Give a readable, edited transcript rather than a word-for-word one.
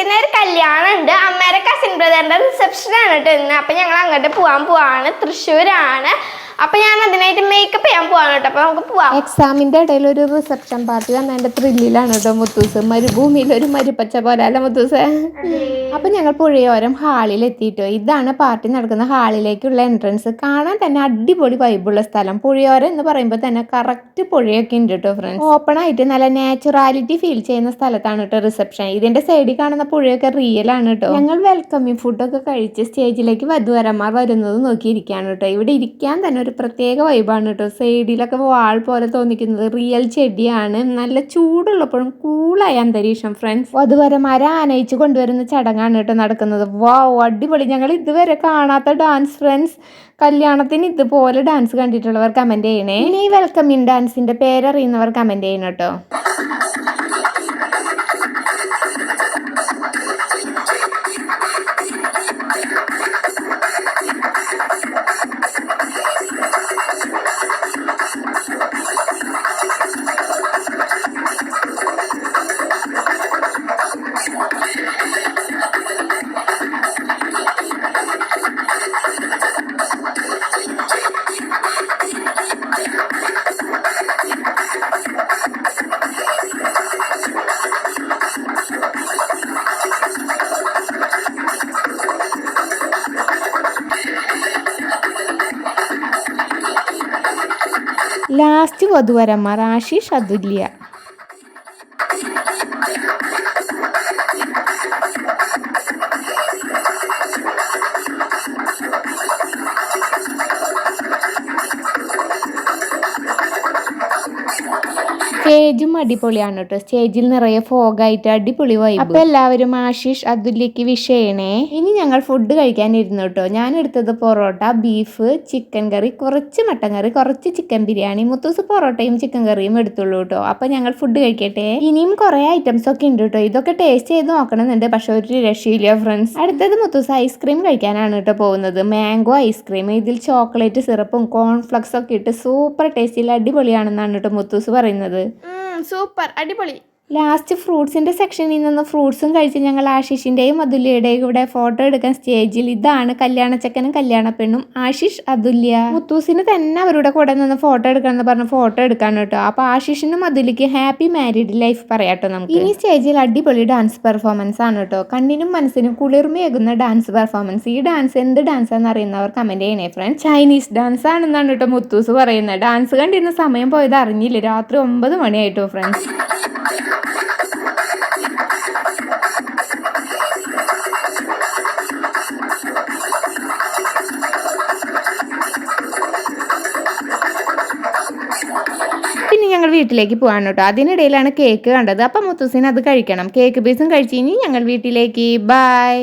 കസിൻ്റെ ഒരു കല്യാണം ഉണ്ട്. അമ്മേരെ കസിൻ ബ്രദറിന്റെ റിസപ്ഷൻ ആണ് കേട്ടോ ഇന്ന്. അപ്പൊ ഞങ്ങൾ അങ്ങോട്ട് പോവാണ്. തൃശ്ശൂരാണ്. അപ്പൊ ഞാൻ അതിനായിട്ട് മേക്കപ്പ് ചെയ്യാൻ പോവാണ് കേട്ടോ. അപ്പൊ നമുക്ക് പോവാം. എക്സാമിന്റെ ഇടയിൽ ഒരു റിസപ്ഷൻ പാർട്ടി വന്നതിന്റെ ത്രില്ലിലാണ് കേട്ടോ മുത്തൂസ്. മരുഭൂമിയിൽ ഒരു മരുപ്പച്ച പോലെ അല്ല മുത്തൂസ്. അപ്പൊ ഞങ്ങൾ പുഴയോരം ഹാളിൽ എത്തിയിട്ടോ. ഇതാണ് പാർട്ടി നടക്കുന്ന ഹാളിലേക്കുള്ള എൻട്രൻസ്. കാണാൻ തന്നെ അടിപൊളി വൈബുള്ള സ്ഥലം. പുഴയോരം എന്ന് പറയുമ്പോൾ തന്നെ കറക്റ്റ് പുഴയൊക്കെ ഉണ്ട് കേട്ടോ ഫ്രണ്ട്സ്. ഓപ്പൺ ആയിട്ട് നല്ല നാച്ചുറാലിറ്റി ഫീൽ ചെയ്യുന്ന സ്ഥലത്താണ് കേട്ടോ റിസപ്ഷൻ. ഇതിന്റെ സൈഡിൽ കാണുന്ന പുഴയൊക്കെ റിയൽ ആണ് കേട്ടോ. ഞങ്ങൾ വെൽക്കമിങ് ഫുഡൊക്കെ കഴിച്ച് സ്റ്റേജിലേക്ക് വധുവരന്മാർ വരുന്നത് നോക്കിയിരിക്കുകയാണ് കേട്ടോ. ഇവിടെ ഇരിക്കാൻ തന്നെ ഒരു പ്രത്യേക വൈബാണ് കേട്ടോ. സൈഡിലൊക്കെ വാൾ പോലെ തോന്നിക്കുന്നത് റിയൽ ചെടിയാണ്. നല്ല ചൂടുള്ളപ്പോഴും കൂളായ അന്തരീക്ഷം ഫ്രണ്ട്സ്. വധുവരന്മാരെ ആനയിച്ച് കൊണ്ടുവരുന്ന ചടങ്ങാണ് കേട്ടോ നടക്കുന്നത്. വാവ്, അടിപൊളി. ഞങ്ങൾ ഇതുവരെ കാണാത്ത ഡാൻസ് ഫ്രണ്ട്സ്. കല്യാണത്തിന് ഇതുപോലെ ഡാൻസ് കണ്ടിട്ടുള്ളവർ കമന്റ് ചെയ്യണേ. ഇനി ഈ വെൽക്കമിങ് ഡാൻസിന്റെ പേരറിയുന്നവർ കമന്റ് ചെയ്യണം കേട്ടോ. ലാസ്റ്റ് വധുവരന്മാർ ആശിഷ് അതുല്യ. സ്റ്റേജും അടിപൊളിയാണ് കേട്ടോ. സ്റ്റേജിൽ നിറയെ ഫോഗായിട്ട് അടിപൊളി വൈബ്. അപ്പൊ എല്ലാവരും ആശിഷ് അതുല്യക്ക് വിഷ് ചെയ്യണേ. ഇനി ഞങ്ങൾ ഫുഡ് കഴിക്കാനിരുന്നു കേട്ടോ. ഞാൻ എടുത്തത് പൊറോട്ട, ബീഫ്, ചിക്കൻ കറി, കുറച്ച് മട്ടൻ കറി, കുറച്ച് ചിക്കൻ ബിരിയാണി. മുത്തൂസ് പൊറോട്ടയും ചിക്കൻ കറിയും എടുത്തുള്ളൂ കേട്ടോ. അപ്പൊ ഞങ്ങൾ ഫുഡ് കഴിക്കട്ടെ. ഇനിയും കുറെ ഐറ്റംസ് ഒക്കെ ഉണ്ട് കേട്ടോ. ഇതൊക്കെ ടേസ്റ്റ് ചെയ്ത് നോക്കണമെന്നുണ്ട്, പക്ഷെ ഒരു രക്ഷയില്ല ഫ്രണ്ട്സ്. അടുത്തത് മുത്തൂസ് ഐസ്ക്രീം കഴിക്കാനാണ് കേട്ടോ പോകുന്നത്. Mango ice cream. ഇതിൽ ചോക്ലേറ്റ് സിറപ്പും കോൺഫ്ലക്സ് ഒക്കെ ഇട്ട് സൂപ്പർ ടേസ്റ്റിൽ അടിപൊളിയാണെന്നാണ് കേട്ടോ മുത്തൂസ് പറയുന്നത്. സൂപ്പർ, അടിപൊളി. ലാസ്റ്റ് ഫ്രൂട്ട്സിന്റെ സെക്ഷനിൽ നിന്ന് ഫ്രൂട്ട്സും കഴിച്ച് ഞങ്ങൾ ആശിഷിന്റെയും അതുല്യയുടെയും കൂടെ ഫോട്ടോ എടുക്കാൻ സ്റ്റേജിൽ. ഇതാണ് കല്യാണച്ചക്കനും കല്യാണ പെണ്ണും, ആശിഷ് അതുല്യ. മുത്തൂസിന് തന്നെ അവരുടെ കൂടെ നിന്ന് ഫോട്ടോ എടുക്കാന്ന് പറഞ്ഞ് ഫോട്ടോ എടുക്കാൻ കേട്ടോ. അപ്പൊ ആശിഷിനും അതുല്യക്ക് ഹാപ്പി മാരീഡ് ലൈഫ് പറയാട്ടോ നമുക്ക്. ഇനി സ്റ്റേജിൽ അടിപൊളി ഡാൻസ് പെർഫോമൻസ് ആണ് കേട്ടോ. കണ്ണിനും മനസ്സിനും കുളിർമയേകുന്ന ഡാൻസ് പെർഫോമൻസ്. ഈ ഡാൻസ് എന്ത് ഡാൻസ് ആണെന്ന് അറിയുന്നവർ കമന്റ് ചെയ്യണേ ഫ്രണ്ട്സ്. ചൈനീസ് ഡാൻസ് ആണെന്നാണ് കേട്ടോ മുത്തൂസ് പറയുന്നത്. ഡാൻസ് കണ്ടിരുന്ന സമയം പോയത് അറിഞ്ഞില്ല. രാത്രി 9 മണിയായിട്ടോ ഫ്രണ്ട്സ്. പിന്നെ ഞങ്ങൾ വീട്ടിലേക്ക് പോകാൻ കേട്ടോ. അതിനിടയിലാണ് കേക്ക് കണ്ടത്. അപ്പം മുത്തൂസിന് അത് കഴിക്കണം. കേക്ക് പീസും കഴിച്ച് ഇനി ഞങ്ങൾ വീട്ടിലേക്ക്. ബൈ.